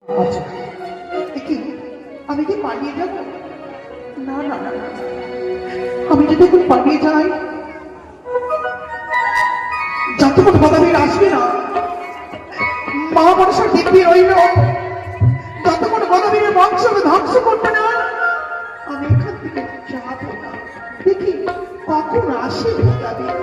আচ্ছা, কি আমি কি পালিয়ে যাব? না না না, আমি যদি এখন পালিয়ে যাই, যতক্ষণ গদাবীর আসবে না, মা মনসার দিব্যি রইল, যতক্ষণ গদাবীরের বংশ ধ্বংস করবে না, আমি এখান থেকে যাব না। দেখি কখন আসে গদাবীর।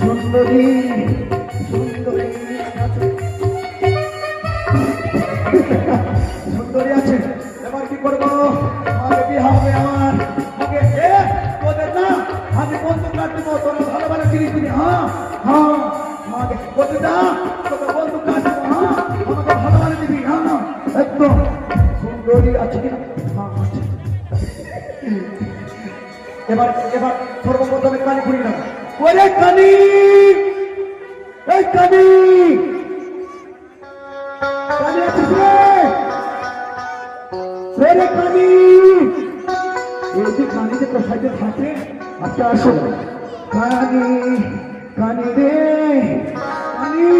সুন্দরী সুন্দরী সুন্দরী আছে, এবার কি করবো? আমাকে কি হবে আমার? আমাকে তোদের না আমি বন্ধু কাটবো, তোরা ভালো ভালো জিনিস দিবি। হ্যাঁ হ্যাঁ, আমাকে বলতে না তোকে বন্ধু কাটবো। হ্যাঁ, আমাকে ভালো ভালো দিবি। হ্যাঁ একদম। সুন্দরী আছে কিনা? হ্যাঁ আছে। এবার এবার সর্বপ্রথমে কালী পুরি না। ওরে কালী, এই কালী, কালী আছিস রে? ওরে কালী, এই যে কালী যে কোথায় থাকে? আচ্ছা আসো। কালী, কালী রে, কালী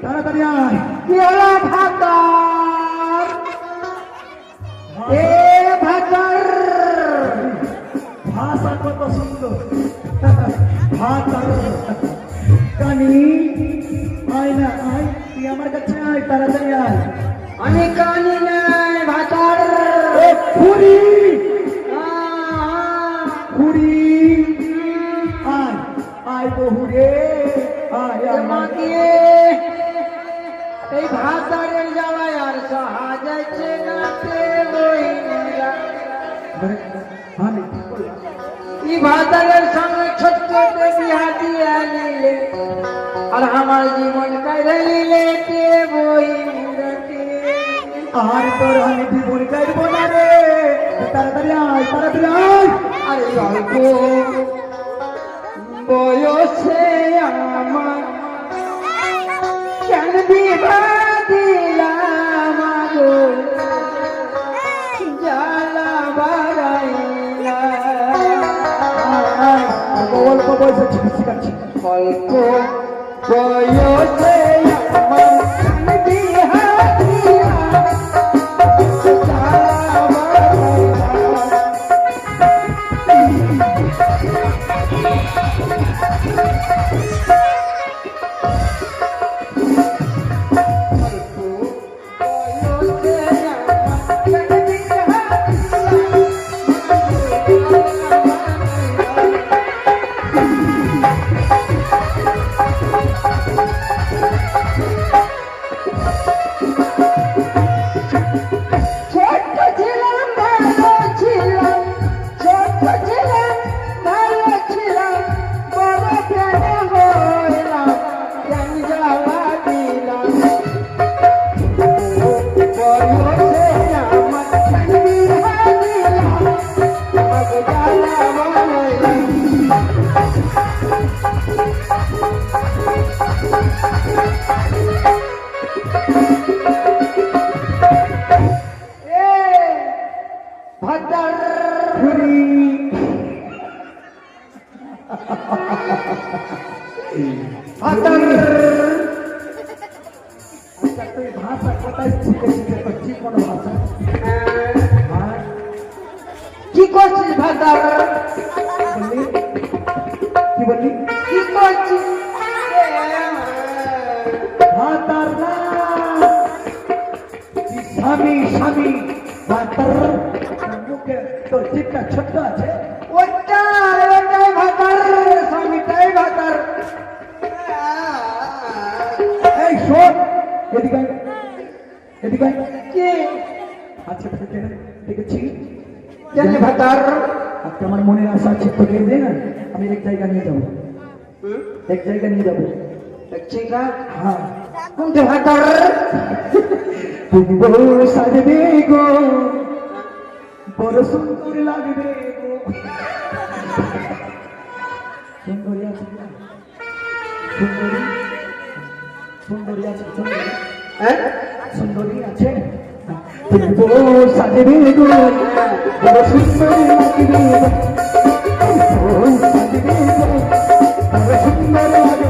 তাড়াতাড়ি আয়। কি হলো ভাতার? এ ভাতার, ভাষা কত সুন্দর। ভাতার কালী, আয় না আয়, তুই আমার কাছে আয়, তাড়াতাড়ি আয়। আমি কানি নাই ভাতার। খুড়ি, খুড়ি, আয় আয় বহু রে, আয় আমাকে এই ভাতারের জ্বালায় আর সহা যাচ্ছে না তে বইনেরা। আমি কি করলাম? এই ভাতারের সঙ্গে ছোট্ট বিহা দিয়ে নিলে আর আমার জীবন কাইরে নিলে তে বইনেরা। আর তোর আমি জীবন কাটবো না রে, তাড়াতাড়ি আয়, তাড়াতাড়ি আয়। আরে অল্প বয়সে আমার কেন বিভা দিলাম গো, জ্বালা বাড়াইলা। অল্প বয়সে শিখাচ্ছি। অল্প বয়সে আমার কেন বিভা দিলাম, জ্বালা বাড়াইলা। ভাষা কোথায় শিখেছি? ঠিক কোনো ভাষা কি করছিস ভাতার? বললি? কি বললি? কি করছিস? ভাতার না, স্বামী স্বামী ভাতার। মুখে তোর চিৎটা ছোট্ট আছে। ওটাই ভাতার, স্বামীটাই ভাতার। এই শোন, এদিকে আয়, এদিকে আয়। কি আচ্ছা দেখেছি জানি ভাতার? আজকে আমার মনে আশা আছে, তোকে দে না, আমি এক জায়গা নিয়ে যাবো, এক জায়গা নিয়ে যাবো। ঠিক আছে, হ্যাঁ, কোনটা ভাতার? তুমি বড় সাজবে গো, বড় সুন্দর লাগবে গো। সুন্দরী আছে, সুন্দরী সুন্দরী আছে, সুন্দরী হ্যাঁ সুন্দরী আছে তুমি তো সাজবে গো বড় সুন্দর লাগবে তুমি তো সাজবে গো বড় সুন্দর লাগবে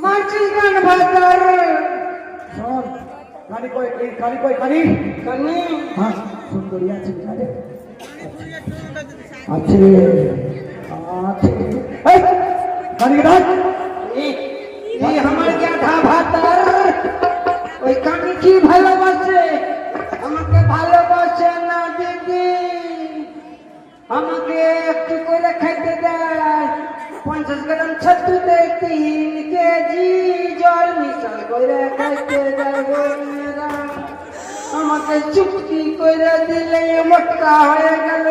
মারছিস গান ভাতার কানি কানি হ্যাঁ সুন্দরী আছে আছে আছে এই কানি ডাক এই আমার গাধা ভাতার ওই কানি কি ভালোবাসে আমাকে ভালোবাসে না দিদি আমাকে একটু করে খাইতে দেয় 50 গ্রাম ছাতুতে 3 কেজি জল মিশাল করে খাইতে দেয় বোনেরা আমাকে চুটকি করে দিলে মোটকা হয়ে গেল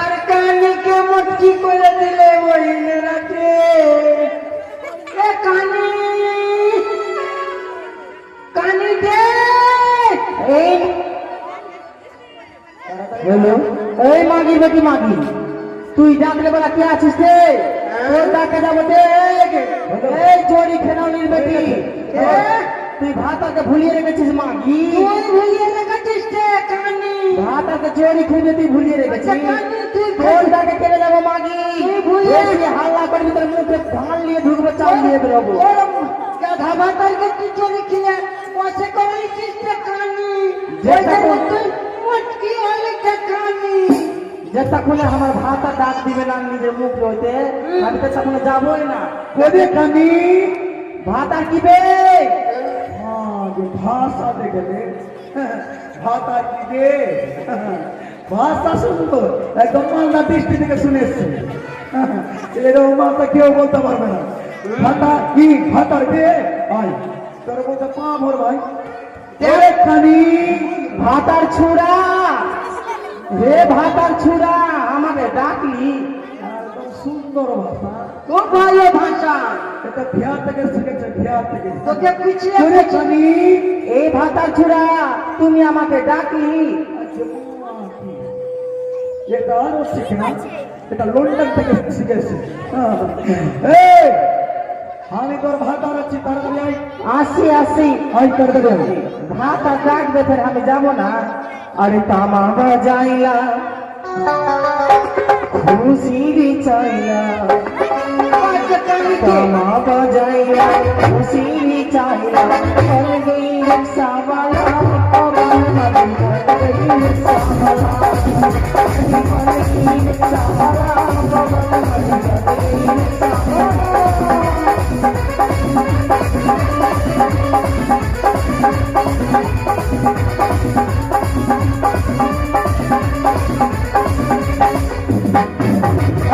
আর কানিকে মোটকি করে দিলে বোনেরা এ কানি কানি দে এই হ্যালো এই মাগির বেটি মাগি তুই ডাকলে বেলা কে আছিস রে তোর ডাকে যাবো দেখ এই চোরি খেলাউনির বেটি তুই ভাতাকে ভুলিয়ে রেখেছিস মাগি তুই ভুলিয়ে রেখেছিস রে কানি ভাতাকে চোরি খেয়ে তুই ভুলিয়ে রেখেছিস কানি তুই তোর ডাকে কেড়ে যাবো মাগি তুই ভুলিয়ে হাল্লা করবি তোর মুখে ধান নিয়ে ঢুকবে চাল নিয়ে বেরোবো গাধা ভাতাকে তুই চোরি খেয়ে পয়সা করে নিছিস রে কানি তুই মটকি হলে কানি যতক্ষণ আমার ভাতা ডাক দিবে না নিজের মুখ হইতে আমি তো তখন যাবোই না কোদে কানি ভাতা কিবে হ্যাঁ যে ভাষা দেখলে ভাতা কি দে ভাষা সুন্দর একদম মালদা দৃষ্টি থেকে শুনে এসছে এরকম ভাষা কেউ বলতে পারবে না ভাতা কি ভাতার দে ভাই তোর বলতে পা ভর ভাই দেখ কানি ভাতার ছুড়া রে ভাতার ছুড়া আমাকে ডাকলি একদম সুন্দর ভাষা খুব ভালো ভাষা এটা বিহার থেকে শিখেছে বিহার থেকে তোকে পিছিয়ে তোরে রেখেছি। কানি এই ভাতার ছুড়া তুমি আমাকে ডাকলি এটা আরো শিখে না এটা লন্ডন থেকে শিখেছে আমি তোর ভাতার আছি তাড়াতাড়ি আই আসি আসি আই তাড়াতাড়ি আই ভাতা ডাকবে ফের আমি যাবো না আরে তামা বাজাইলা খুশি চাইলা তামা বাজাইলা খুশি চাইলা कर गई रिक्शा वाला अमर मदी कर गई रिक्शा वाला कर गई रिक्शा वाला अमर मदी कर गई रिक्शा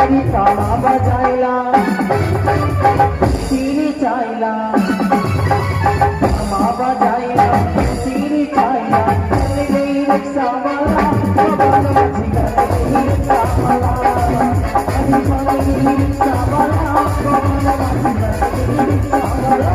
अरे ताला बजाइला सीरी चाइला ताला बजाइला सीरी चाइला कर गई रिक्शा वाला बाबा मची कर गई रिक्शा वाला अरे कर गई रिक्शा वाला बाबा मची कर गई रिक्शा वाला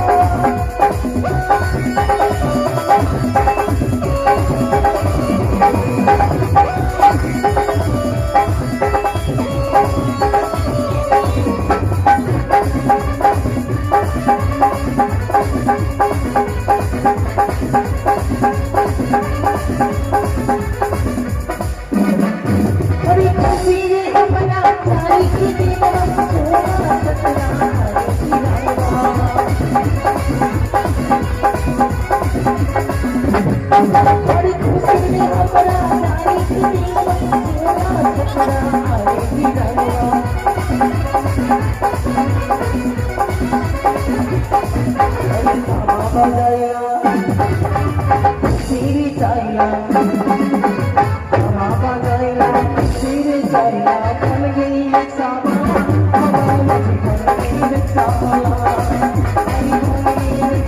अरे खुशी रे अपना सारी की दीवार सोना सतना अरे खुशी रे अपना सारी की दीवार सोना सतना हरे दीवार अरे तामा बजाया सीरी चाइला तामा बजाइला सीरी चाइला कर गई रिक्शा वाला बाबा मची कर गई रिक्शा वाला कर गई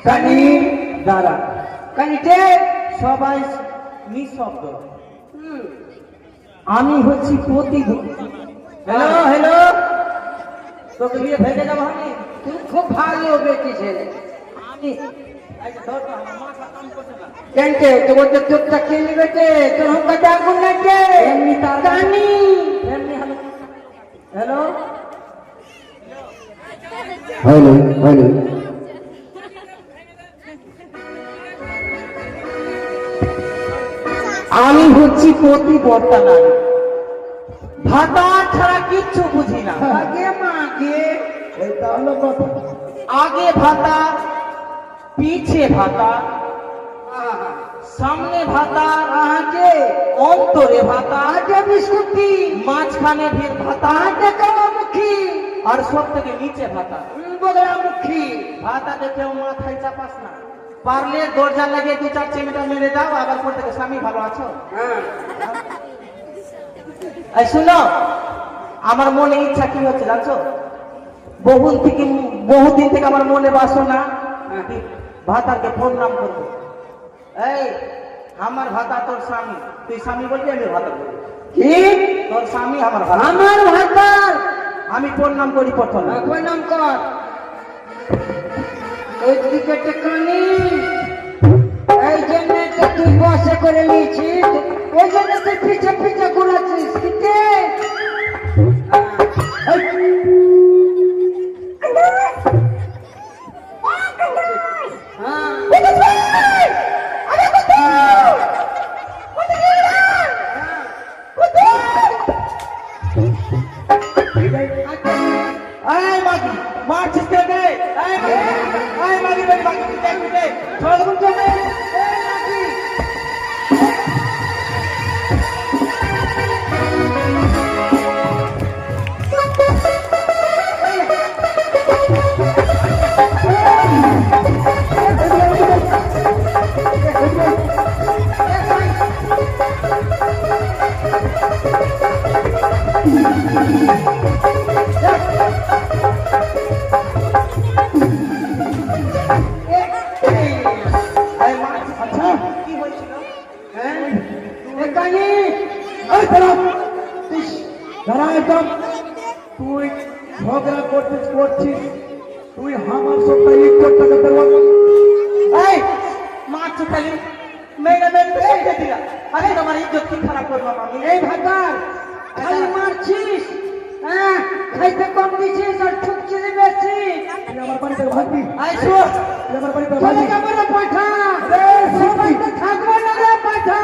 কানি দাঁড়া কানিতে সবাই নিঃশব্দ। আমি হচ্ছি প্রতিদ্বন্দ্বী। হ্যালো হ্যালো, তোকে নিয়ে ভেঙে যাবো আমি। তুই খুব ভালো বেটি ছেলে। আমি কেনকে তোর তো চোখটা খেলে বেটে তোর হকাটা আগুন লাগছে এমনি তার কানি এমনি হ্যালো হ্যালো হয়নি হয়নি আমি হচ্ছি প্রতিবর্তা নারী, ভাতা ছাড়া কিচ্ছু বুঝি না। আগে মাগে এটা হলো কথা। আগে ভাতা, পিছে ভাতা, সামনে ভাতা, আগে অন্তরে ভাতা, আগে বিস্কুটি, মাঝখানে ভিড় ভাতা, আগে কামামুখী, আর সব থেকে নিচে ভাতা বগলামুখী। ভাতা দেখেও মাথায় চাপাস না, পারলে দরজা লাগিয়ে দু চার চেমেটা মেরে দাও, আবার পর থেকে স্বামী ভালো আছো। এই শুনো, আমার মনে ইচ্ছা কি হচ্ছে জানছো? বহুদিন থেকে আমার মনে বাসনা ভাতাকে ফোন নাম করবো। এই আমার ভাতা তোর স্বামী, তুই স্বামী বলবি, আমি ভাতা বলবি। কি তোর স্বামী আমার ভাতা, আমার ভাতা, আমি ফোন নাম করি প্রথম। ফোন নাম কর। ওইদিকে টেকানি, এই জন্য তুই বসে করে নিয়েছিস, ওই জন্য তুই পিছে পিছে ঘুরাচ্ছিস। কিতে মারছিস কে? মাগি বেটি মাগি পিটে ছোড়া দেবো চলে। তুই ঝগড়া করছিস, তুই আমার সবটা ইট করতে পারবো। এই মাছ খালি মেরে মেরে দিলা, আরে তোমার ইজ্জত কি খারাপ করবো আমি? এই ভাতার খালি মারছিস, হ্যাঁ খাইতে কম দিছিস আর ঠুকছিস বেশি। তুই আমার বাড়িতে ভাগবি? আই শোন, তুই আমার বাড়িতে ভাগবি? চলে পাঠা রে, সবাইতে থাকবো না রে পাঠা।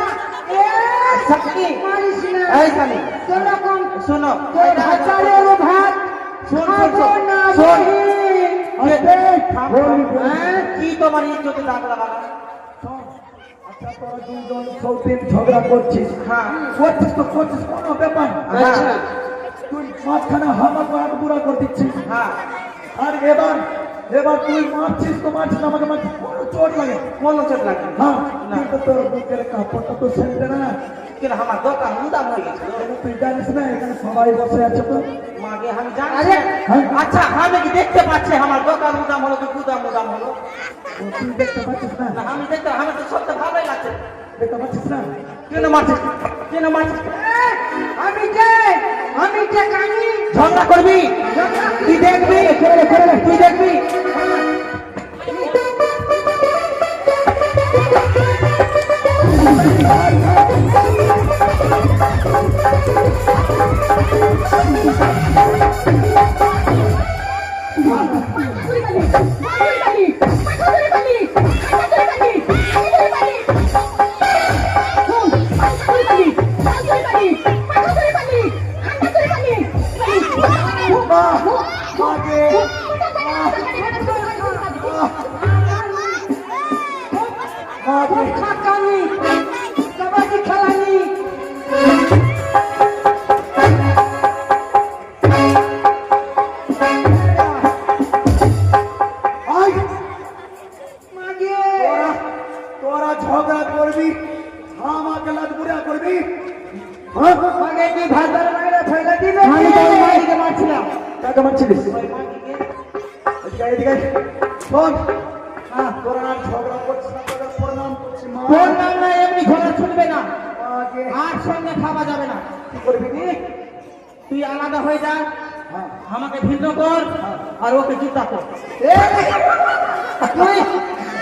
এ শক্তি মারিস না। এই খালি তোরা কম শোনো, তোর ভাতারের ভাত শোনো না বহি। কি তোমার ইজ্জতে দাগ লাগানো? আচ্ছা তোরা দুজন সৌদিন ঝগড়া করছিস, হ্যাঁ করছিস তো করছিস, কোনো ব্যাপার। আচ্ছা তুই মাঝখানে হামা করার বুড়া করে দিচ্ছিস, হ্যাঁ আর এবার তুই মারছিস তো মারছিস, আমাকে মারছিস, কোনো চোট লাগে? কোনো চোট লাগে? হ্যাঁ কিন্তু তোর বুকের কাপড়টা তো সেলবে না কেন? আমার দোকান উদাম হয়ে গেছে, তুই জানিস না এখানে সবাই বসে আছে তো? মাগে আমি জানি। আচ্ছা আমি কি দেখতে পাচ্ছি আমার দোকান উদাম হলো, গুদাম উদাম হলো? তুই দেখতে পাচ্ছিস না? আমি দেখতে, আমি তো সত্যি ভালোই লাগছে। দেখতে পাচ্ছিস না? কেন মারছিস? কেন মারছিস? আমি টেকানি ঝগড়া করবি তুই দেখবি তুই দেখবি কাবাডি খেলানি তোরা ঝগড়া করবি আমাকে লাদ বুড়া করবি আগে কি ভাতার মাইরা ফেলে দিবে আমি তোর মাইকে মারছিলাম কাকে মারছিলিস এদিকে শোন তোরা আর ঝগড়া করছিস না তোরা প্রণাম করছিস মা তোর নাম না এমনি ঘোড়া ছুটবে না আগে আর সঙ্গে খাওয়া যাবে না কি করবি নি তুই আলাদা হয়ে যা হ্যাঁ আমাকে ভিন্ন কর আর ওকে চিন্তা কর তুই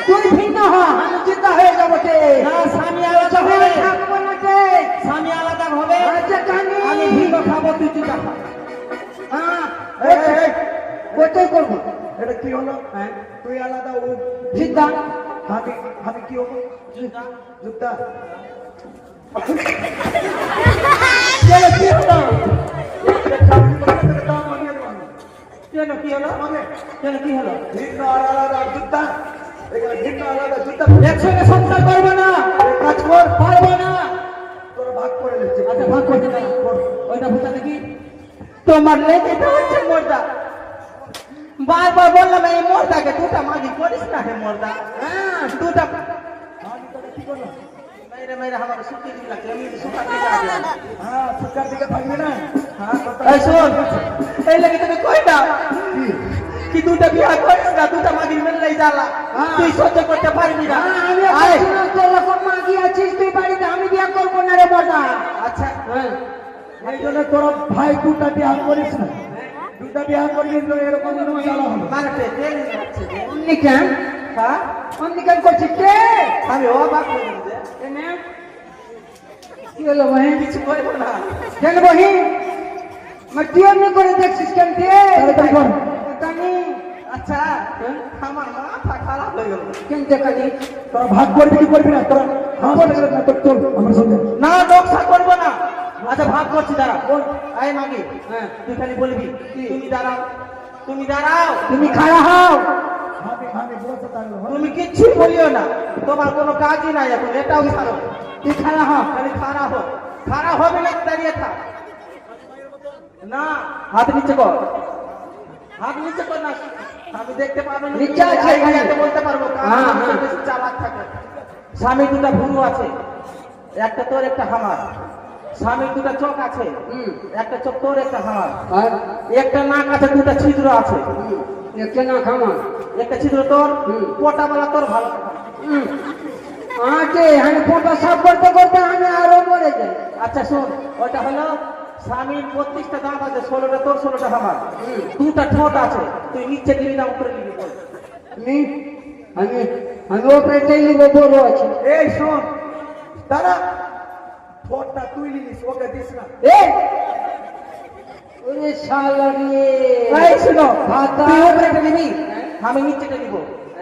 তুই ভিন্ন হ আমি চিন্তা হয়ে যাবো কে না স্বামী আলাদা হবে থাকবো না কে স্বামী আলাদা হবে আচ্ছা কানি আমি ভিন্ন খাবো তুই চিন্তা কর হ্যাঁ কোথায় করবো এটা কি হলো তুই আলাদা ও চিন্তা আমি কি হবো যুদ্ধা চলো কি হলো কেন কি হলো কেন কি হলো ভিন্ন আর আলাদা যুদ্ধা এখানে ভিন্ন আলাদা যুদ্ধা একসঙ্গে সংসার করবো না কাজ কর পারবো না তোরা ভাগ করে নিচ্ছি আচ্ছা ভাগ করতে না ওইটা ভূতা দেখি তোমার লেগে তো হচ্ছে মোর্দা বারবার বললাম এই মোর্দাকে দুটা মাগি করিস না হে মোর্দা হ্যাঁ দুটা আমি তোকে কি করলাম মেরে মেরে আমার সুখী দিন লাগছে আমি সুখা দিকে আগে হ্যাঁ সুখার দিকে থাকবি না হ্যাঁ এই শোন এই লাগে তুমি কই না কি দুটা বিয়া করিস না দুটা মাগির মেললেই জ্বালা তুই সহ্য করতে পারবি না আমি তোর রকম মাগি আছিস তুই বাড়িতে আমি বিয়া করবো না রে মোর্দা আচ্ছা হ্যাঁ এই জন্য তোরা ভাই দুটা বিয়া করিস না দুটা বিয়া করবি তো এরকম জ্বালা হবে মারতে তেল যাচ্ছে অন্য কেন হ্যাঁ অন্য কেন করছিস কে আমি অবাক হয়ে গেছি এনে কি হলো ভাই কিছু বলবো না কেন বহি তুই অন্য করে দেখছিস কেন কে কানি আচ্ছা আমার মাথা খারাপ হয়ে গেল কেন কানি তোরা ভাগ করবি কি করবি না তোরা হ্যাঁ বলে না তোর চল আমার সঙ্গে না নকশা করবো না আচ্ছা ভাগ করছি দাঁড়া বল আয় মাগি হ্যাঁ তুই খালি বলবি তুমি দাঁড়াও তুমি খাড়া হও আমি বলতে পারবো তুমি কিচ্ছু বলিও না তোমার কোনো কাজই নাই এখন এটাও ছাড়ো তুই খাড়া হ খালি খাড়া হবে না দাঁড়িয়ে থাক না হাত নিচে কর না আমি দেখতে পারবো না নিচে আছে এখানে বলতে পারবো বেশি চালাক থাকে স্বামী দুটা ভুরু আছে একটা তোর একটা আমার স্বামীর দুটা চোখ আছে একটা চোখ তোর একটা আমার একটা নাক আছে দুটা ছিদ্র আছে একটা নাক আমার একটা ছিদ্র তোর পোটাওয়ালা তোর ভালো আচ্ছা আমি পোটা সাফ করতে করতে আমি আরো মরে যাই আচ্ছা শোন ওটা হলো স্বামীর 32টা দাঁত আছে 16টা তোর 16টা আমার দুটা ঠোঁট আছে তুই নিচে দিবি না উপরে দিবি আমি ওপরে চাইলিব বড় আছে এই শোন দাদা ঠোঁটটা তুই নিলিস ওকে দিস না ওরে শালা রে এই শুনো তুই উপরে দিবি আমি নিচেটা দিব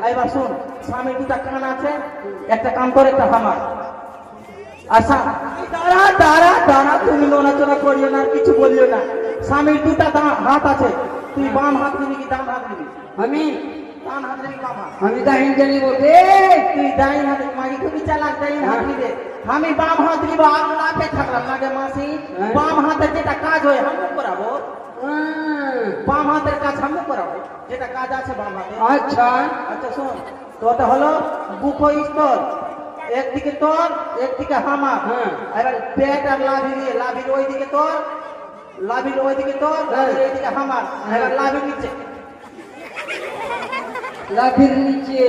এবার শুন স্বামীর দুটা কান আছে একটা কান তোর একটা আমার আচ্ছা দাঁড়া তুমি নড়াচড়া করিও না আর কিছু বলিও না স্বামীর দুটা হাত আছে তুই বাম হাত নিবি কি ডান হাত নিবি আমি ডান হাত নিবি বাম হাত আমি ডাইন জানি বলতে তুই ডাইন হাত মাগি তুমি চালাক ডাইন হাত নিবে আমি বাম হাত নিব আর লাফে থাকলাম নাগে মাসি বাম হাতের যেটা কাজ হয় আমি করাবো বাম হাতের কাজ আমি করাবো যেটা কাজ আছে বাম হাতে আচ্ছা শোন তো ওটা হলো বুক স্তর একদিকে তোর একদিকে হামার এবার পেট আর লাভির ওইদিকে তোর লাভির এইদিকে হামার এবার লাভির নিচে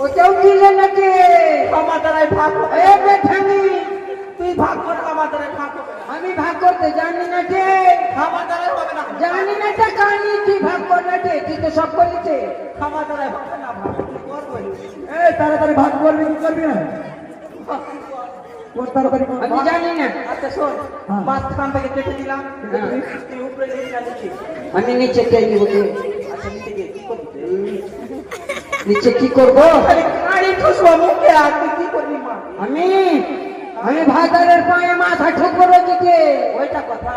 ওটাও দিলে নাকি আমার দ্বারাই ভাগ তুই ভাগ কর আমার দ্বারাই ভাগ আমি ভাগ করতে জানি না যে তো সব করেছে, খাওয়া দাওয়ায় হবে না ভাত, কি করবো? এই তাড়াতাড়ি ভাত করবি কি করবি না তোর তরকারি কর। আমি জানি না। আচ্ছা শোন, হ্যাঁ। মাছ খান থেকে কেটে দিলাম, হ্যাঁ। তুই উপরে নিয়ে যা নিচে। আমি নিচে কে দিব আচ্ছা নিচে গিয়ে কি করবি? নিচে কি করব আরে কারি ঠুসবো মুখে, আর তুই কি করবি মা? আমি আমি ভাতারের পায়ে মাথা ঠুকবো দিকে ওইটা কথা।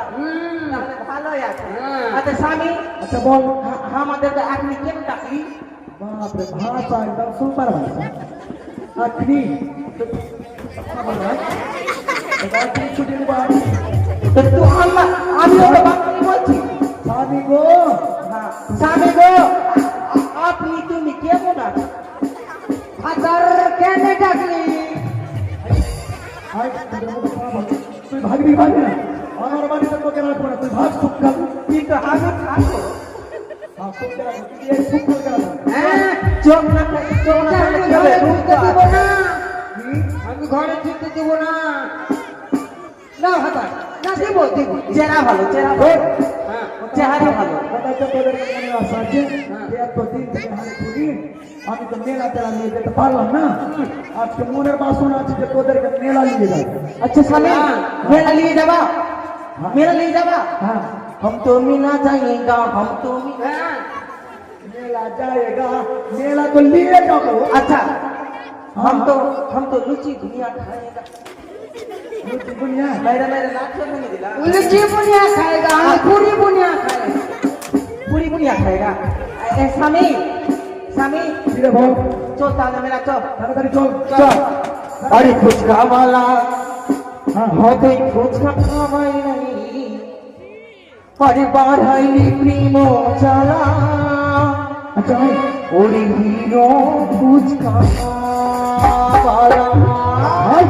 তাহলে ভালোই আছে। হ্যাঁ। আচ্ছা স্বামী, আচ্ছা বল। আমাদের তো আপনি কেন ডাকলি? বাপরে ভাষা একদম সুপার ভাষা আখনি ছুটি নেবো তো তুই আমি ওকে বাঙালি বলছি। স্বামী গো হ্যাঁ, স্বামী গো, আপনি তুমি কেমন আছো? ভাতার কেন ডাকলি আয়, তুই ভাগবি ভাগবি না আমার বাড়িতে তোকে রাখবো না তুই ভাগ সুখ খাবি কিন্তু আমি থাকবো। হ্যাঁ সুখ কে রাখবো তুই এই সুখ করে রাখবো হ্যাঁ চোখ না থাকে, চোখ না আমি থাকে ঘরে চলে, ঢুকতে দিব না কি? আমি ঘরে ঢুকতে দিব না না ভাতার না দিব দিব চেহারা ভালো, চেহারা ভালো। হ্যাঁ চেহারা ভালো। কথা তো তোদের মনে আশা আছে যে এতদিন থেকে হারে করি আমি তো মেলা টেলা নিয়ে যেতে পারলাম না আজকে মনের বাসনা আছে যে তোদেরকে মেলা নিয়ে যাবে अच्छा स्वामी, हाँ। मेरा लिए जावा, हाँ। मेरा लिए जावा। হ্যাঁ हम तो मिला जाएगा, हम तो मिला। হ্যাঁ मेला जाएगा मेला तो लिए जाओ अच्छा, हाँ। हम तो लुची दुनिया खाएगा। लुची दुनिया मेरा नाच नहीं दिला। लुची बुनिया खाएगा हम पूरी बुनिया खाएगा पूरी दुनिया खाएगा। ए स्वामी, स्वामी, फिर बोल चल ताले मेरा चल। তাড়াতাড়ি চল चल। अरे फुचका वाला, হ্যাঁ हो तो फुचका खावाई नहीं। अरे बाढ़ाई प्रेमो चला। আচ্ছা ভাই ওরে হিরো ফুচকা वाला। ভাই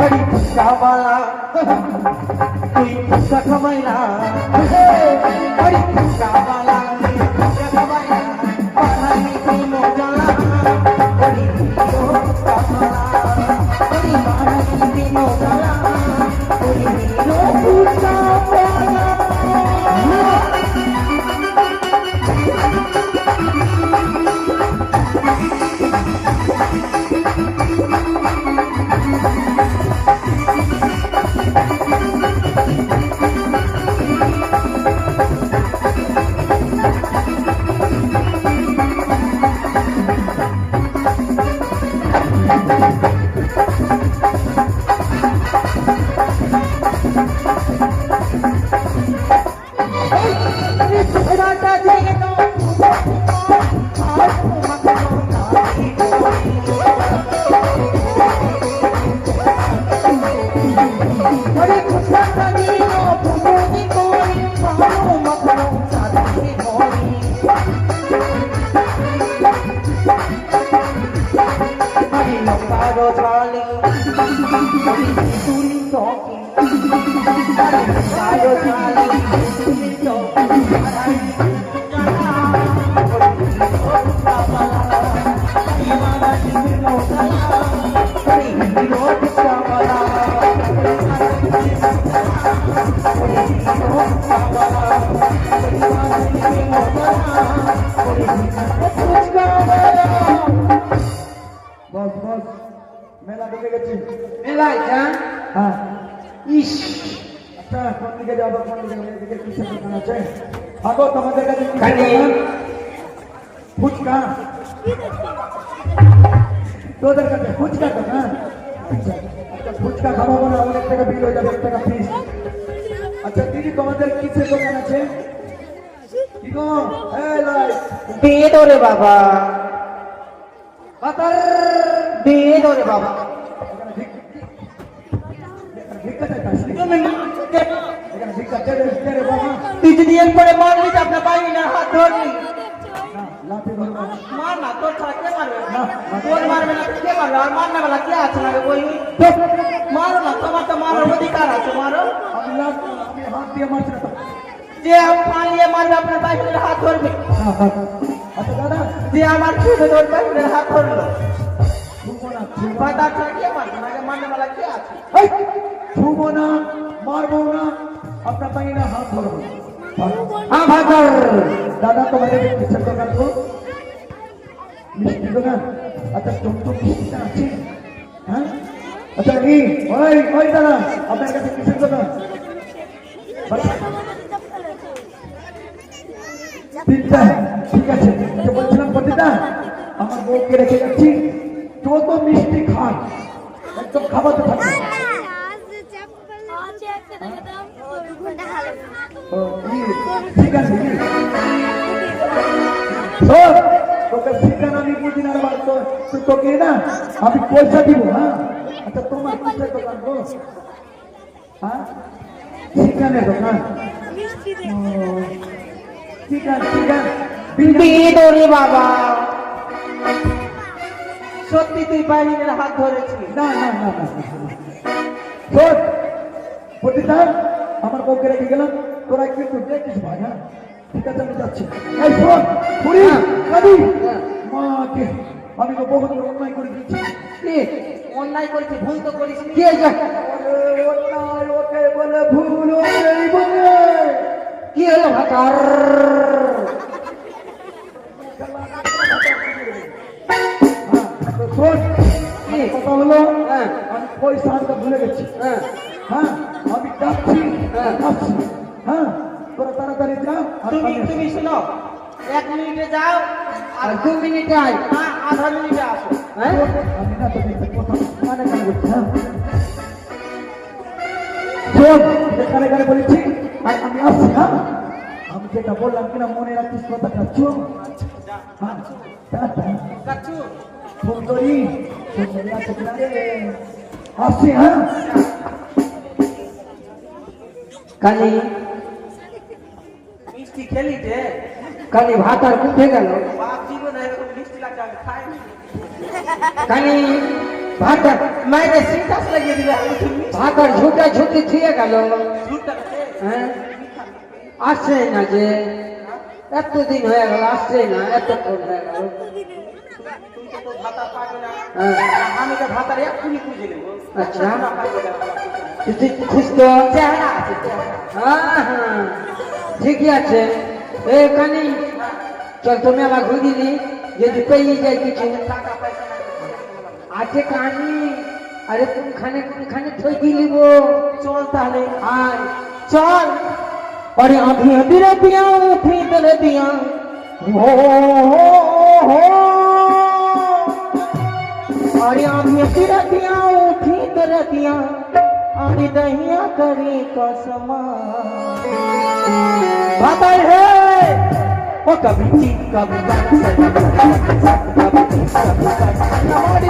अरे फुचका वाला, তুই ফুচকা খাবাইলা। अरे फुचका वाला, তুই ফুচকা খাবাইলা। বাড়াই প্রেমো জ্বালা। ওরে হিরো ফুচকা वाला, ওরে বাড়াই প্রেমো জ্বালা। ওরে হিরো ফুচকা वाला। বস বস মেলা ঢুকে গেছি মেলায় যান হ্যাঁ ইস আচ্ছা কোন দিকে যাবো কোন দিকে এদিকে কিসের দোকান আছে আগো তোমাদের কাছে কিসের কালি। দোকান? ফুচকা তোদের কাছে ফুচকা দোকান আচ্ছা আচ্ছা ফুচকা খাওয়াবো না অনেক টাকা বিল হয়ে যাবে 1 টাকা পিস আচ্ছা দিদি তোমাদের কিসের দোকান আছে কি গো এই লাই দিয়ে দো রে বাবা, ভাতার দিয়ে দো রে বাবা। এখানে ভিক্ষা চাইতাছি তুমি এখানে ভিক্ষা চেয়ে দে রে বাবা তুই যদি এরপরে মারলি তো আপনার পাইনি না, হাত ধরলি। না লাঠি ধরবো মার না, তোর ছাড়া কে মারবে? না, তোর মারবে না, কে মারবে? আর মারনে বেলা কে আছে না রে বই? মারো না, তোমার তো মারার অধিকার আছে, মারো। আমি হাত দিয়ে মারছি না তো। যে পালিয়ে মারবে আপনার বাইকের হাত ধরবে, আচ্ছা দাদা, যে আমার ছুটে তোর বাইকের হাত ধরলো। ছুবো না, ছুবো না। বাতার ছাড়া কে মারবে না? মারনে বেলা কে আছে? এই, ছুবো না, মারবো না, আপনার বাইরে হাত ধরবো। হ্যাঁ ভাতার দাদা তোমাদের কিসের দোকান তো? মিষ্টি দোকান? আচ্ছা টমটম মিষ্টিটা আছে? হ্যাঁ আচ্ছা কি ওই দাদা আপনার কাছে কিসের দোকান? তিনটা, ঠিক আছে। আচ্ছা বলছিলাম পতিতা, আমার বউকে রেখে যাচ্ছি, যত মিষ্টি খান একদম খাবাতে থাকবে। ও, ঠিক আছে কি? শোন, তোকে ঠিকানা আমি বুঝি না রে, তোকে না আমি পয়সা দিব। হ্যাঁ আচ্ছা তোমার কিসের দোকান গো? হ্যাঁ ঠিকানের দোকান? ও, ঠিক আছে ঠিক আছে। বিদরে বাবা, সত্যি তুই বাইরের হাত ধরেছিস? না না না না শোন পতিতা, আমার বউকে রেখে গেলাম, তোরা কিন্তু দেখিস ভাই। হ্যাঁ ঠিক আছে আমি যাচ্ছি। এই শোন পুরি কাদি মাকে আমি তো বহুত বড় অন্যায় করে দিচ্ছি। কি অন্যায় করেছি? ভুল তো করিস নি। কি হয়েছে? অন্যায় ওকে বলে ভুল ওকেই বলে। কি হলো ভাতার? তো শোন কি? কথা হলো, হ্যাঁ আমি পয়সা আনতে ভুলে গেছি। হ্যাঁ হ্যাঁ আমি যাচ্ছি হ্যাঁ। যাচ্ছি। হ্যাঁ তোরা তাড়াতাড়ি যা আর তুমি আমি- তুমি শোনো, 1 মিনিটে যাও আর আর 2 মিনিটে আয়। না, আধা মিনিটে আসো। হ্যাঁ আমি না তোকে একটা কথা মানে কানে বলছি। হ্যাঁ শোন, এখানে এখানে বলেছি আর আমি আসছি। হ্যাঁ আমি যেটা বললাম কিনা মনে রাখিস কথাটা। চল হ্যাঁ টাটা। কাচ্চু, সুন্দরী সুন্দরী আছে কিনা রে? আসছি। হ্যাঁ কালি মিষ্টি খেলি যে কালি ভাতার উঠে গেল। বাপ জীবনে এরকম মিষ্টি লাগছে আমি খাইনি। কালি ভাতার মায়ের সিনটাস লাগিয়ে দিলে আমি তো মিষ্টি ভাতার ঝুটা ঝুটি থুয়ে গেল। ঝুটটা খেয়ে হ্যাঁ আসছে না যে, এতদিন হয়ে গেল আসছে না, এতক্ষণ হয়ে গেল। তুমি তো তোর ভাতা পাবে না, হ্যাঁ আমি তো ভাতার এক্ষুনি খুঁজে নেবো। আচ্ছা। না পারবে না। তুই খুঁজতো? চেহারা আছে, চেহারা। হ্যাঁ হ্যাঁ ঠিকই আছে। এ কানি চল তুমি আমার ঘুরিনি, যদি পেয়ে যায় কিছু। টাকা পয়সা নাই। আছে কানি, আরে কোনখানে থই দিলিব। চল তাহলে, আয় চল। अरे अभी अभी रतिया उठी तेरे दिया हो अरे अभी अभी रतिया उठी तेरे दिया अरे दहिया करी कसमा बता है वो कभी चीख कभी हमारी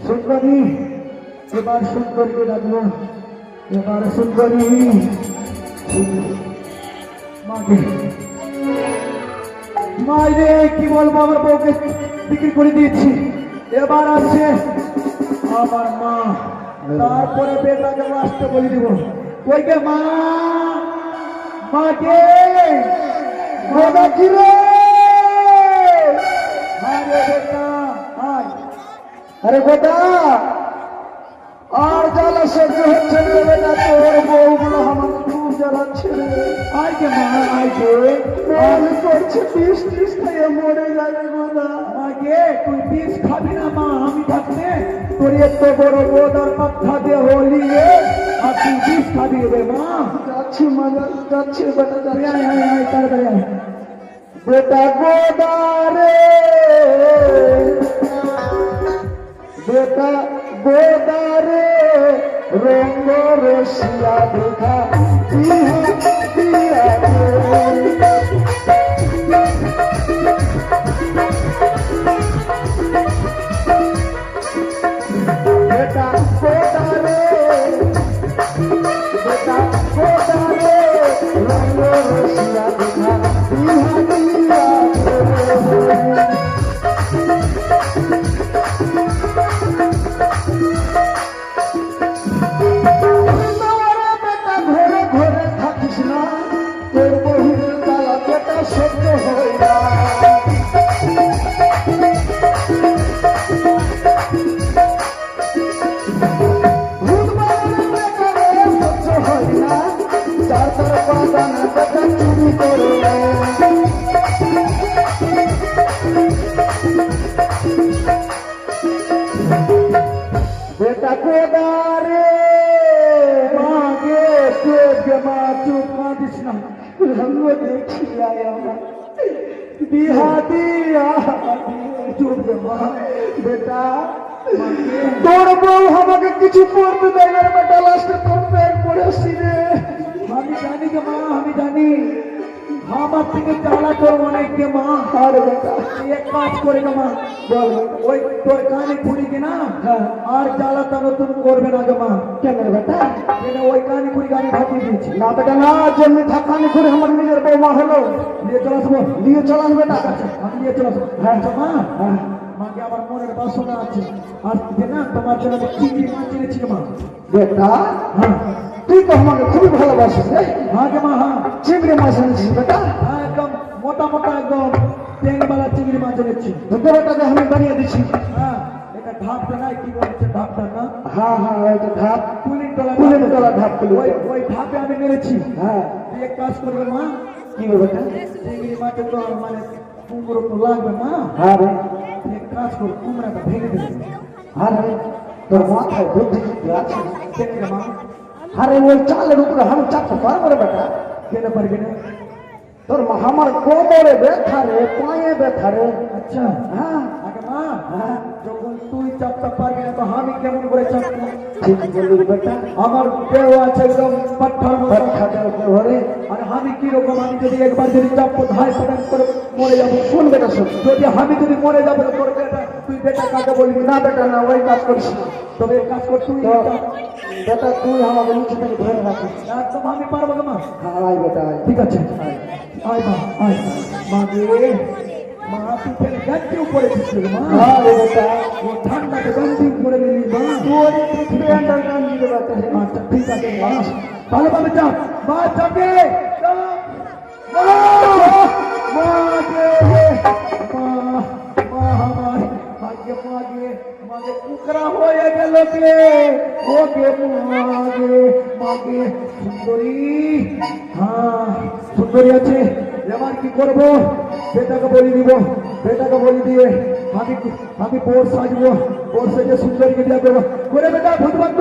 সুন্দরী, এবার সুন্দরীকে ডাকবো। এবার সুন্দরী মাকে মাইরে কি বলবো, আমার বউকে বিক্রি করে দিয়েছি। এবার আছে আমার মা, তারপরে বেটাকে আসতে বলে দিব। ওইকে মা, মাকে দাদা কি রে? আরে বেটা আয়। আরে বেটা আর জ্বালা সহ্য হচ্ছে রে বেটা, তোর বউগুলো আমার খুব জ্বালাচ্ছে রে। আয় কে মা, আয় কে মনে করছে বিষ টিস খাইয়ে মরে যাবে গোদা। আগে তুই বিষ খাবি না মা, আমি থাকতে তোর এত বড় গোদার মাথা দিয়ে হলি রে, আর তুই বিষ খাবি রে মা। যাচ্ছি মা, যাচ্ছি বেটা, যাচ্ছি। আয় আয় আয় তাড়াতাড়ি আয় বেটা গোদা রে, বেটা গোদারে রঙ্গ রসিয়া দেখা বেটা কোদারে রঙ্গ রসিয়া দেখা বিহারিয়া বেটা ঘরে ঘরে থাকিস না তোর বহুর জ্বালা পেটা সহ্য হয় না बेटा कोदारे मागे चुप मा चुप मा दिसना रंग देखी आया बिहादिया चुप मा बेटा তোর বউ আমাকে কিছু করতে দেয় না বেটা লাস্টে তোর পেট পড়েছি রে আমি জানি কে মা আমি জানি আমার থেকে জ্বালা তোর অনেককে মা আর বেটা এক কাজ করে না মা বল ওই তোর কানে পুরি কে না আর জ্বালা তো নতুন করবে না গো মা কেন বেটা কেন ওই কানে পুরি গানে ভাতি দিয়েছি না বেটা না যেমনি থাকানি করে আমার নিজের বউ মা হলো নিয়ে চলে আসবো বেটা আমি নিয়ে চলে আসবো হ্যাঁ মা হ্যাঁ মাকে আমার মনের বাসনা আছে আর যে না তোমার জন্য আমি চিংড়ি মাছ এনেছি মা বেটা হ্যাঁ তুই তো আমাকে খুবই ভালোবাসিস রে হ্যাঁ কে মা হ্যাঁ চিংড়ি মাছ এনেছিস বেটা হ্যাঁ একদম মোটা মোটা একদম টেংবালা চিংড়ি মাছ এনেছি বেটাকে আমি বানিয়ে দিচ্ছি হ্যাঁ এটা ঢাপটা নাই কি বলছে ঢাপটা না হ্যাঁ হ্যাঁ এটা ঢাপ পুলিন তলা ঢাপ ওই ঢাপে আমি মেরেছি হ্যাঁ এক কাজ করবে মা কি হবে বেটা চিংড়ি মাছ তো মানে কুমড়ো তো লাগবে না হ্যাঁ রে এক কাজ কর কুমড়াটা ভেঙে দেবে আরে তোর মাথায় বুদ্ধি আছে কেন মা আরে ওই চালের উপরে আমি চাপতে পারবো রে বেটা কেন পারবি না তোর মা আমার কোমরে ব্যথা রে পায়ে ব্যথা রে আচ্ছা হ্যাঁ আগে মা হ্যাঁ যখন তুই চাপতে পারবি না তো আমি কেমন করে চাপবো ঠিক বললি বেটা আমার দেহ আছে একদম পাঠার ঘরে আর আমি কিরকম আমি যদি একবার যদি চাপবো ধাই পটান করে মরে যাবো শুন বেটা শুন যদি আমি যদি মরে যাবো তো তোর বেটা তুই বেটা কাকে বলবি না বেটা না ওই কাজ করিস তবে এক কাজ কর তুই বেটা তুই আমাকে নিচে থেকে ধরে রাখিস একদম আমি পারবো না মা আয় বেটা ঠিক আছে আয় মা আয় মা রে মা তুই ফের গাড়ি উপরে দিচ্ছিস মা হ্যাঁ বেটা ও ঠান্ডাতে গাড়ি উপরে নিলি মা তোর ফ্রেন্ডার গান দিতে পারতে আচ্ছা ঠিক আছে মা ভালোভাবে চাপ মা চাপে মা মা রে মা মা আমার ভাগ্য মাগে কুকরা হয়ে গেল কে ওকে মাগে সুন্দরী হ্যাঁ সুন্দরী আছে এবার কি করবো বেটাকে বলি দিয়ে আমি বোর সাজবো বোর সেজে সুন্দরীকে বিয়ে করবো করে বেটা ভূতবন্ধ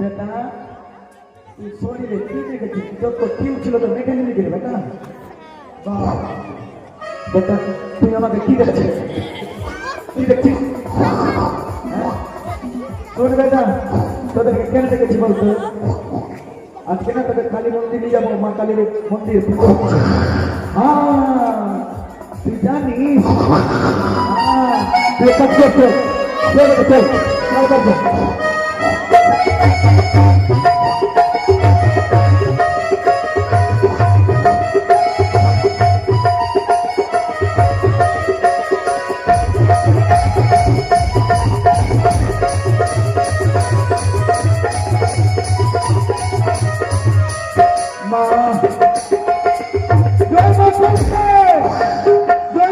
বেটা তুই শরীরে কি দেখেছিস যত কিউ ছিল তো মেখে নিবি গেলে বেটা বেটা তুই আমাকে কি দেখছিস শোন বেটা তোদেরকে কেন দেখেছি বলতো আজকে না তোদের কালী মন্দির নিয়ে যাবো মা কালীর মন্দির তুই জানিস চল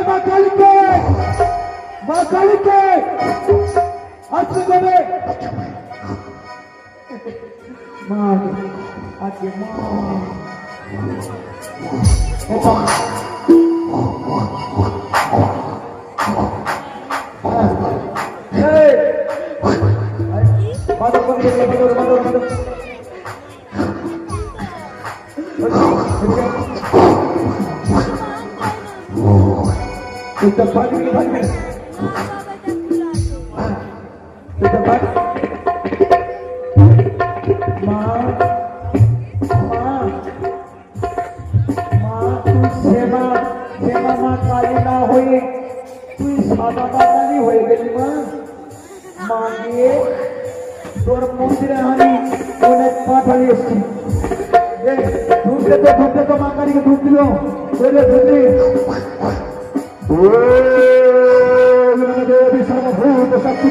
মা জয় মা কালীকে আসতে যাবে মা আজকে মা ভাগবে হয়ে গেলি মা মা গিয়ে তোর মন্দিরে আমি অনেক পাঠ হয়ে এসছি ঢুকতে তো মা কালীকে ঢুক দিল देवी सर्वभूत शक्ति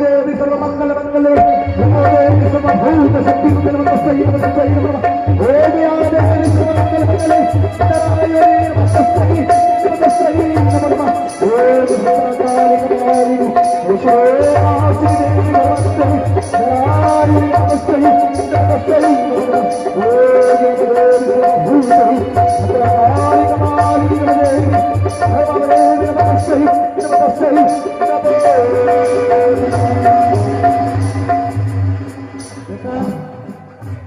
देवी सर्वमंगल मंगले देवी सर्वभूत शक्ति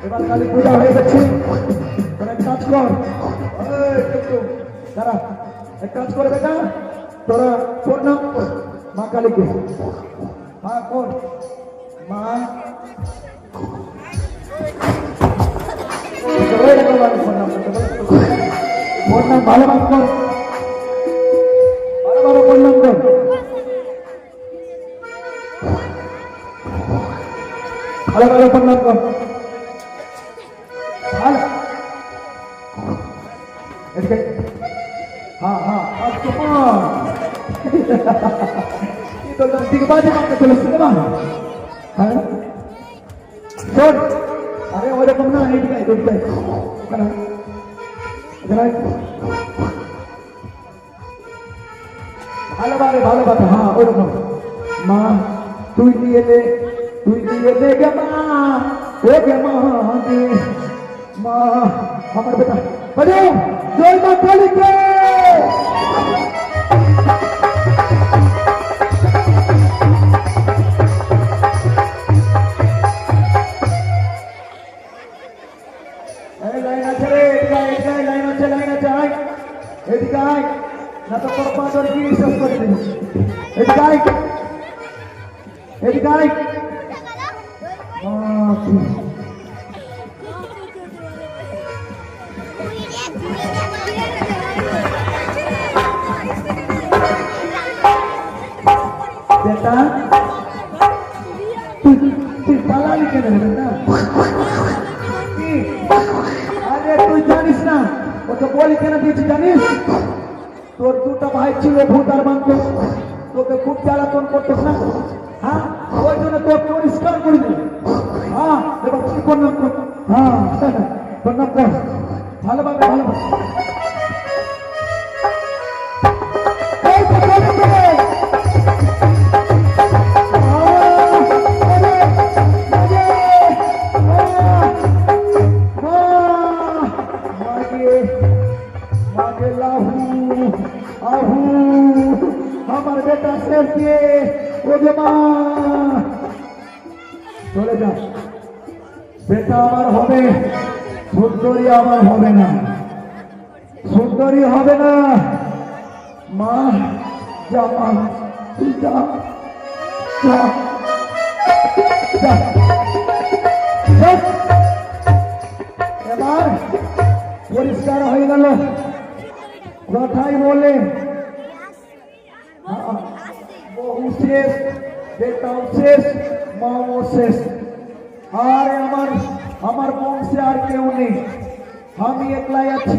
এবার কালী পূজা হয়ে গেছে তোরা এক কাজ কর দাঁড়া এক কাজ করে বেটা তোরা প্রণাম কর মা কালীকে মা কর মা প্রণাম ভালো ভালো কর ভালো ভালো প্রণাম কর ভালো ভালো প্রণাম কর हाँ हाँ तो दिग्बाजी मांगते चलो सिनेमा शॉट अरे वो रकम ना है ठीक है तो ठीक है ভালো বাবা হ্যাঁ ওই রকম মা তুই দিয়ে দে গে মা ও গে মা দে মা আমার বেটা बड़े जय मां काली के लाइन আছে রে এদিকে লাইন আছে এদিকে আয় না তো তোর পা ধরে কি শেষ করে দিবি এদিকে আয় बेटा তুই পালালি কেন বেটা আরে তুই জানিস না ওকে বলি কেন দিয়েছি জানিস তোর দুটো ভাই ছিল ভূত আর মানত তোকে খুব জ্বালাতন করতো না হ্যাঁ ওই জন্য তোর পরিষ্কার করে দিল হ্যাঁ এবার তুই প্রণাম কর হ্যাঁ প্রণাম কর ভালোভাবে আমার বেটা শেষ দিয়ে ও যে মা চলে যা বেটা আমার হবে সুন্দরী আমার হবে না মা যা মা তুই যা এবার পরিষ্কার হয়ে গেল কথাই বলে বহু শেষ বেটাও শেষ মাও শেষ আর আমার বংশে আর কেউ নেই আমি একলাই আছি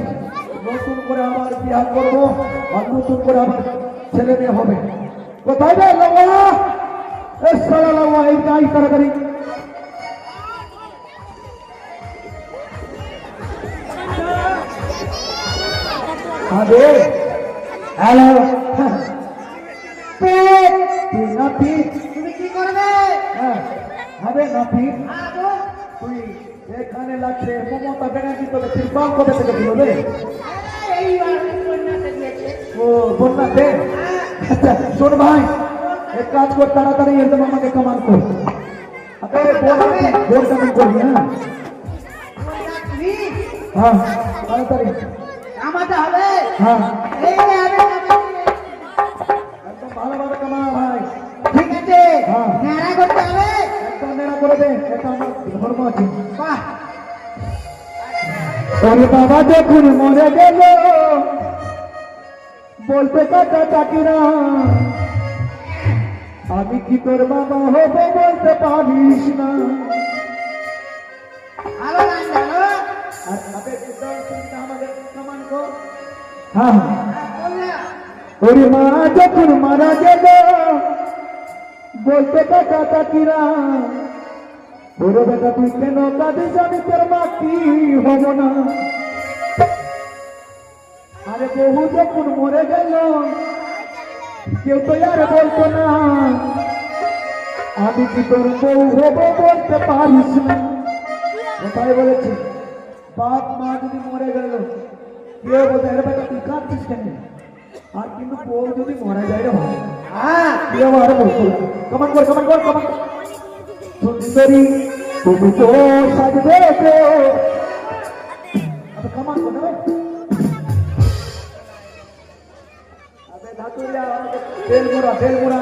নতুন করে আবার বিয়ে করবো আর নতুন করে আবার ছেলে মেয়ে হবে কোথায় রে লাগা এই সালা লাগা এই যাই তাড়াতাড়ি আরে হ্যালো তুমি কি করবে হবে নাতি তুই এখানে লাগছে মমতা ব্যানার্জি তোকে ত্রিপাল কোথা থেকে দিল রে ও বন্যাতে আচ্ছা শোন ভাই এক কাজ কর তাড়াতাড়ি একদম আমাকে কমান কর বোর্ড কামিং করবি হ্যাঁ তাড়াতাড়ি আমাদের হবে হ্যাঁ একদম ভালোভাবে কামা ভাই ঠিক আছে হ্যাঁ নেড়া করতে হবে একদম নেড়া করে দে এটা আমার ধর্ম আছে বাহ ওরে বাবা দেখুন মরে গেল বলতে কাকা কাকিরা আমি কি তোর বাবা হবো বলতে পারিস না। ভালো গান জানো? আর তাদের উদাহরণটা আমাদের প্রমাণ কর। হ্যাঁ বল না। ওরে মা যখন মারা গেল বলতে কাকা কাকিরা ওরে বেটা তুই কেন কাঁদিস আমি তোর মা কি হব না। আরে বহু যখন মরে গেল কেউ তো আর বলতো না আমি কি তোর বউ হব বলতে পারিস না। তাই বলেছি বাপ মা যদি মরে গেল কেউ বলতে আরে বেটা তুই কাঁদছিস কেন। আর কিন্তু বউ যদি মরে যায় রে ভাই কেউ আর বলতো না। কমান কর কমান কর কমান কর। সুন্দরী তুমি তো সাজবে তো আবে কমান কর না আবে ধাতুরিয়া তেল মুড়া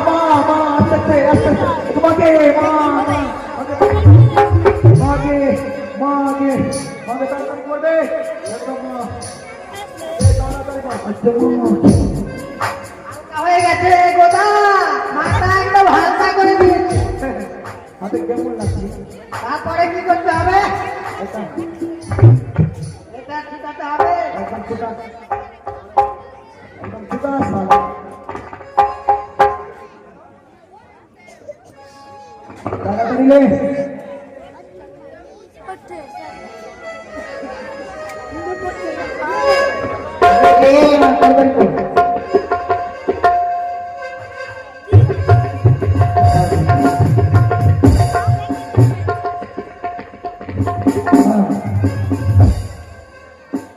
মা আস্তে আস্তে তোমাকে মাকে তাড়াতাড়ি করবে একদম তাড়াতাড়ি কর। আচ্ছা হয়ে গেছে গোদা, মাথা একদম হালকা করে দিয়েছে। হাতে কেমন লাগছে? তারপরে কি করতে হবে? এটা এটা ঠিকাতে হবে। একদম ছুটা সালা তাড়াতাড়ি লে। তাড়াতাড়ি কর।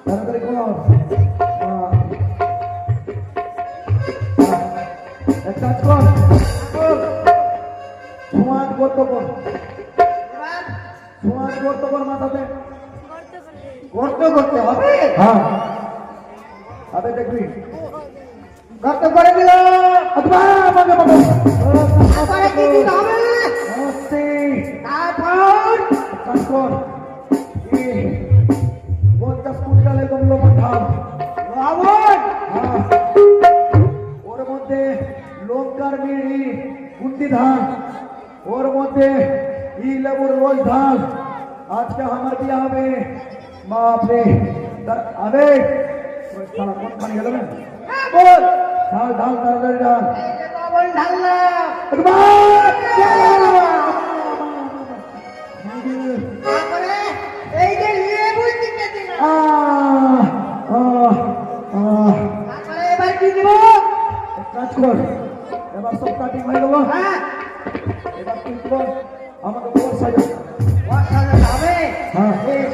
তাড়াতাড়ি কর। এক কাজ কর ছোঁয়াচ করতে কর ছোঁয়াচ করতে কর মাথাতে গর্ত করতে হবে। হ্যাঁ আবে দেখবি গর্ত করে দিল। অথবা মাগে মাগে তারপরে কি দিতে হবে? নমস্তে তারপর কাজ কর 50 কুইন্টাল একদম লবণ ঢাল। লবণ, হ্যাঁ ওর মধ্যে লঙ্কার মিড়ি গুন্ডি ধান ওর মধ্যে লেবুর রোজ ধান। আজকে আমার বিয়ে হবে বাপরে আরে কোনখানে গেল না বল ঢাল ঢাল তাড়াতাড়ি ঢাল। এই যে লবণ ঢাললাম। তারপরে এই যে লেবু দিতে দিলাম। তারপরে এবার কি দিব? কাজ কর এবার সব কাটিং হয়ে গেল। হ্যাঁ, এবার তুই কর আমাকে বল সাজা। বসানো যাবে। হ্যাঁ বেশ।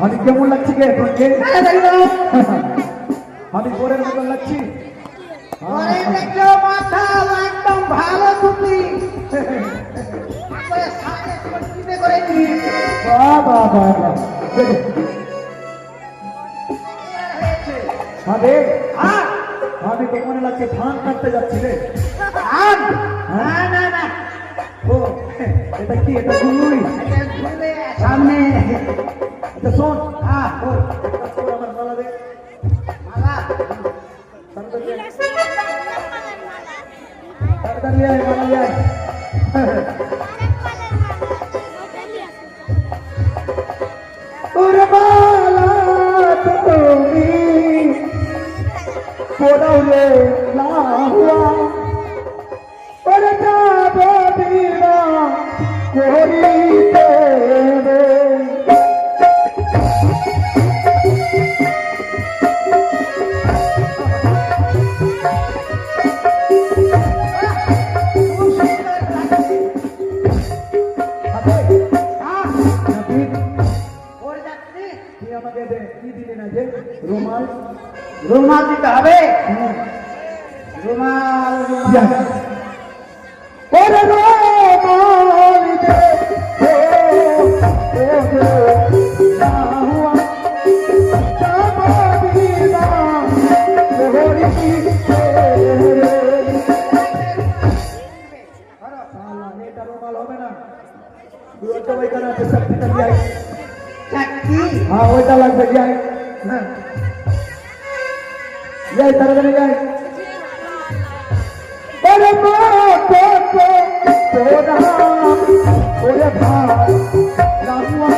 আমি কেমন লাগছে কে তোকে? তাড়াতাড়ি দাও। আমি গোরের মতন লাগছি? পরে দেখো মাথা একদম ভালো টুপি। তারপরে সামনে কন্টিনিউ করে দিই। বাবা আরে হ্যাঁ, আমি তো মনে লাগছে ধান কাটতে যাচ্ছি রে। আম। না না না, ও এটা কি এটা গুলুই? এটা ঘুরবে সামনে। এটা শোন হ্যাঁ, ও একটা তোর আমার মালা দে মালা। তাড়াতাড়ি আয়, তাড়াতাড়ি আয় মালা নিয়ে আয়। ওরে মালা তুমি পড়ালে লাহুয়া ওরে যাব বিনা করিতে রে। আমাকে দে কি দিলি না যে রুমাল রুমাল দিতে হবে। হ্যাঁ। রুমাল যা। ওরে রুমাল দে না হুয়া যাব বিনা করিতে রে। শালা এটা রুমাল হবে না তো ওইখানে আছে চাকরিটা যাই চাকরি হ্যাঁ ওইটা লাগবে যাই হ্যাঁ যাই তাড়াতাড়ি যাই ওরে মা তোরা ওরে ভাই রাহুয়া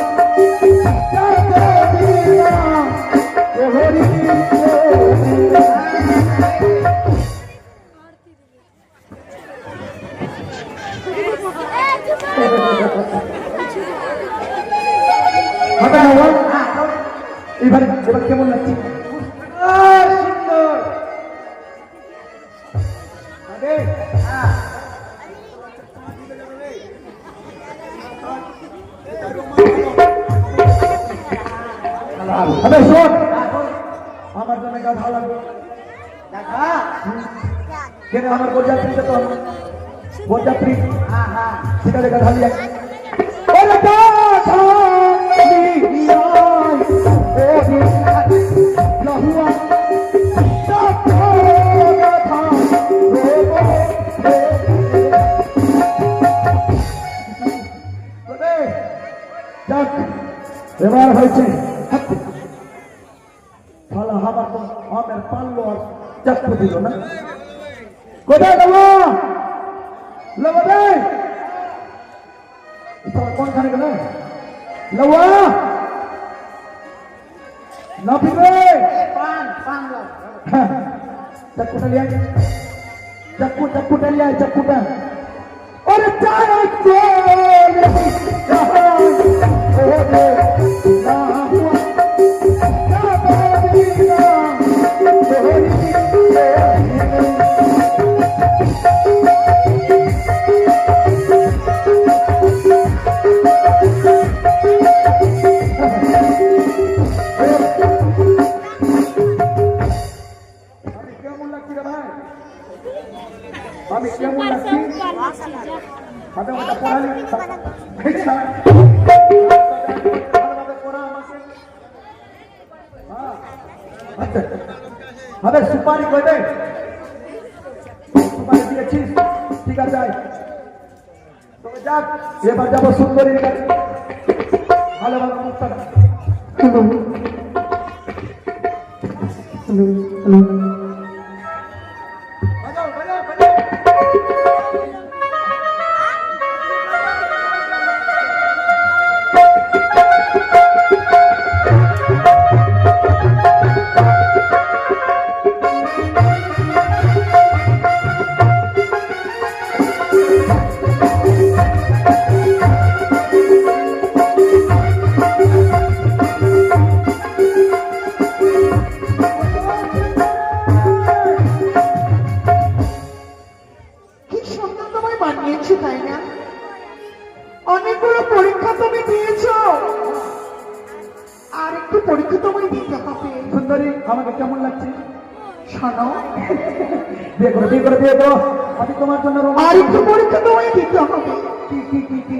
এবার এবার কেমন লাগছে সুন্দর আগে আরে শোন আমার জন্য গা ভালো লাগবে দেখা কেন আমার বরযাত্রী তো বরযাত্রী হ্যাঁ হ্যাঁ সেটা দেখা ঢালি যায় ওরে গাধা নিয়াই ওরে লাহুয়া সাথা গাধা রোবো ওরে যাক এবার হয়েছে শালা আমার তো আমের পারলো আর চাকু দিল না কোথায় গেল লবা রে কোনখানে গেল লওয়া না পিবে পান পান চাকুটা লিয়া চাকুটা লিয়া চাকুটা ওরে চাই চলে ওরে না হুয়া না বাদিনা ওরে আমি কেমন লাগছি হাতে মাথা পড়ালি আরে সুপারি কই দে সুপারি দিয়েছিস ঠিক আছে তবে যাক এবার যাবো সুন্দরীর কাছে ভালো ভালো মুক্তাটা বাজাও বাজাও বাজাও কি সুন্দর তোমায় বানিয়েছে তাই না? অনেকগুলো পরীক্ষা তুমি দিয়েছো, আর একটু পরীক্ষা তোমায় দিতে হবে। সুন্দরী আমাকে কেমন লাগছে শোনো, বিয়ে করো বিয়ে করো বিয়ে করো আমি তোমার জন্য আর একটু পরীক্ষা তোমায় দিতে হবে। কি কি কি কি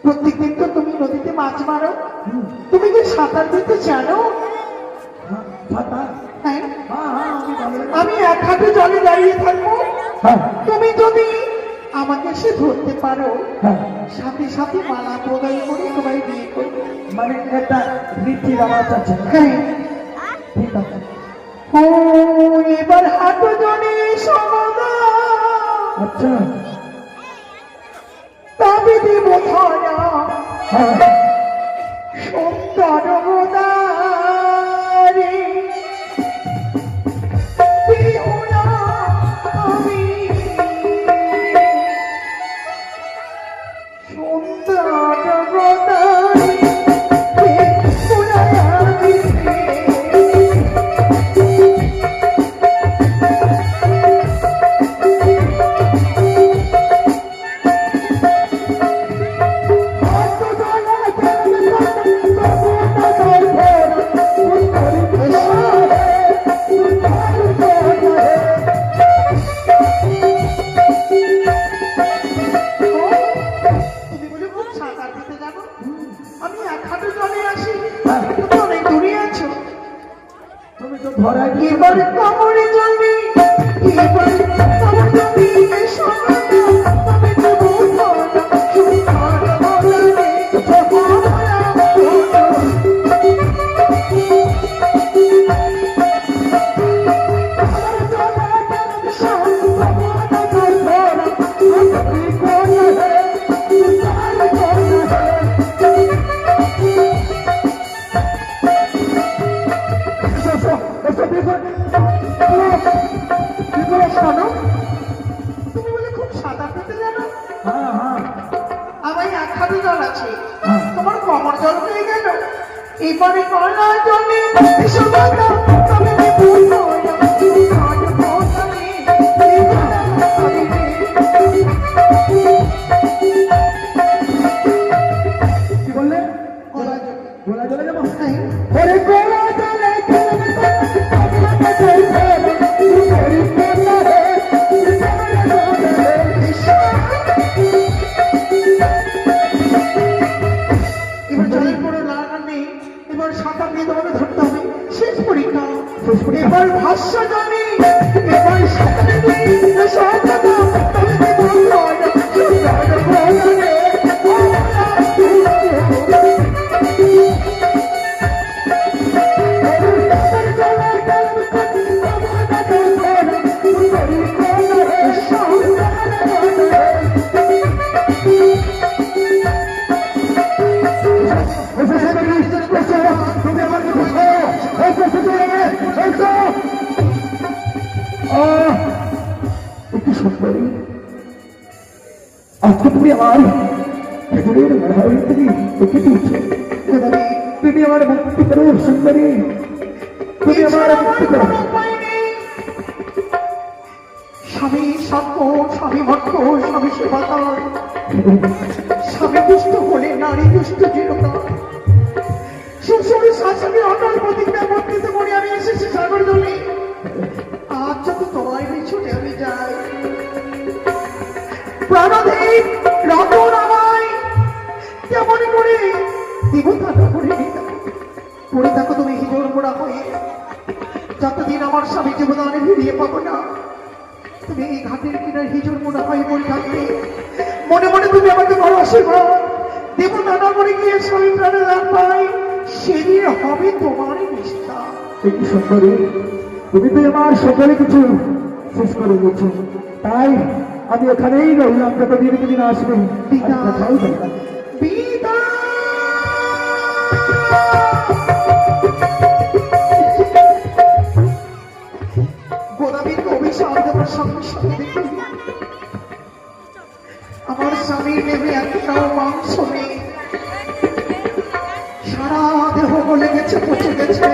প্রত্যেকদিন তো তুমি নদীতে মাছ মারো, তুমি কি সাঁতার দিতে জানো? সাঁতার হ্যাঁ, হ্যাঁ হ্যাঁ আমি ভালো আমি এক হাতে জলে দাঁড়িয়ে থাকবো, হ্যাঁ তুমি যদি আমাকে সে ধরতে পারো, হ্যাঁ সাথে সাথে মালা প্রদান করে তোমায় বিয়ে করবো। মানে একটা রীতির আমার আছে হ্যাঁ, ঠিক আছে ও এবার হাঁটু জনে সমদা, আচ্ছা তবে দেব ধরা হ্যাঁ সুন্দর গোদারে বিহুলা আমি সুন্দর গোদারে বিহুলা আমি। তুমি বলে খুব সাঁতার দিতে যাবো, আমি এক হাঁটু জলে আসি, তুমি তো অনেক দূরে আছো। তুমি তো ধরাই দিয়ে এবার কোমরে জমি, এবার কোমর জমি, সমদা তবে দেব ধরা সুন্দর গোদারে আমার কমর জল হয়ে গেল। এবারে কলা জলে এসো বাবা, তবে আমি বলবো না, আজ বসানে, এবারে আমি রে। কি বললে? কলা জলে। গোলা জলে যাবো? হ্যাঁ। ওরে গোলা জলে গেলাম এবার জলের কোনো লাগান নেই, এবার সাঁতার দিয়ে তোমাকে ধরতে হবে। শেষ পরীক্ষা। এবার ভাষ্য জানি, এবার সাঁতারে নেই, সাঁতার দাও, তবে কি বলবো না, সাঁতার বলো রে, তুমি আমার একটু সুন্দরী, আজকে তুমি আমার ভেতরের মহাবী থেকে দেখে দিয়েছো। তুমি আমার মুক্তি করো সুন্দরী, তুমি আমার মুক্তি করো। স্বামী সত্য, স্বামী ভক্ত, স্বামী সেবাকার, স্বামী দুষ্ট হলে নারী দুষ্ট দৃঢ়তা। শ্বশুরের শাশুড়ি অটল প্রতিজ্ঞা বর্তিত করে আমি এসেছি সাগর জলে। আজ যত তোমায় পিছনে আমি যাই, প্রাণদেব রতন আমায় কেমন করে দেবতা করে পড়ে থাকো তুমি হিজোর মোড়া হয়ে। যতদিন আমার স্বামী জীবদানে ফিরিয়ে পাবো না, তুমি এই ঘাটের কিনার হিজোর মোড়া হয়ে পড়ে থাকবে। মনে মনে তুমি আমাকে বড় আশীর্বাদ দেবতা নগরে গিয়ে স্বামী প্রাণে দান পাই, সেদিন হবে তোমার নিষ্ঠা। একটু সুন্দরী, তুমি তো আমার সকলে কিছু শেষ করে দিয়েছো, তাই আমি এখানেই রইলাম যতদিন তুমি না আসবে। বিদায়। কোথাও যাই না। বিদায়। গোদাবরীকে অভিশাপ দেওয়ার সঙ্গে সঙ্গে দেখি আমার স্বামীর নেমে একটাও মাংস নেই, সারা দেহ গলে গেছে, পচে গেছে।